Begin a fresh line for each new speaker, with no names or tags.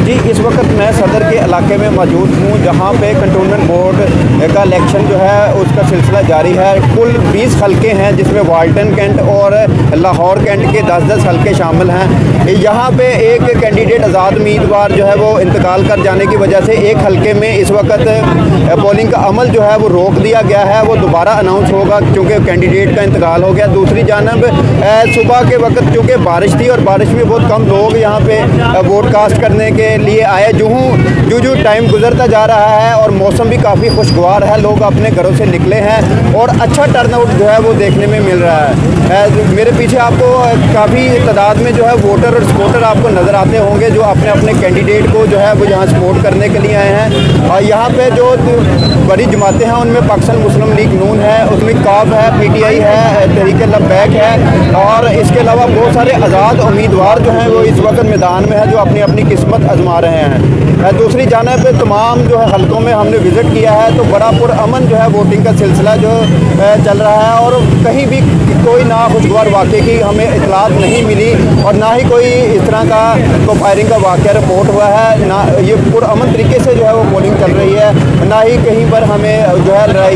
जी, इस वक्त मैं सदर के इलाके में मौजूद हूँ, जहाँ पे कंटोनमेंट बोर्ड का इलेक्शन जो है उसका सिलसिला जारी है। कुल 20 हलके हैं, जिसमें वाल्टन कैंट और लाहौर कैंट के 10-10 हलके शामिल हैं। यहाँ पे एक कैंडिडेट आज़ाद उम्मीदवार जो है वो इंतकाल कर जाने की वजह से एक हलके में इस वक्त पोलिंग का अमल जो है वो रोक दिया गया है। वो दोबारा अनाउंस होगा क्योंकि कैंडिडेट का इंतकाल हो गया। दूसरी जानब सुबह के वक्त चूँकि बारिश थी और बारिश में बहुत कम लोग यहाँ पे वोट कास्ट करने के लिए आए। जो टाइम गुजरता जा रहा है और मौसम भी काफ़ी खुशगवार है, लोग अपने घरों से निकले हैं और अच्छा टर्नआउट जो है वो देखने में मिल रहा है। मेरे पीछे आपको काफ़ी तादाद में जो है वोटर और सपोर्टर आपको नज़र आते होंगे, जो अपने अपने कैंडिडेट को जो है वो यहाँ सपोर्ट करने के लिए आए हैं। और यहाँ पे जो बड़ी जमातें हैं उनमें पाकिस्तान मुस्लिम लीग नून है, उसमें काफ है, PTI है, तहरीक लब्बैक है और इसके अलावा बहुत सारे आज़ाद उम्मीदवार जो हैं वो इस वक्त मैदान में है, जो अपनी अपनी किस्मत आजमा रहे हैं। दूसरी जानिब पे तमाम जो है हलकों में हमने विज़िट किया है तो बड़ा पुरअमन जो है वोटिंग का सिलसिला जो चल रहा है और कहीं भी कोई नाखुशगवार वाक़े की हमें इतलात नहीं मिली और ना ही कोई इस तरह का फायरिंग का वाक़या रिपोर्ट हुआ है। ना ये पुरअमन तरीके से जो है वो पोलिंग चल रही है, ना ही कहीं पर हमें जो है लड़ाई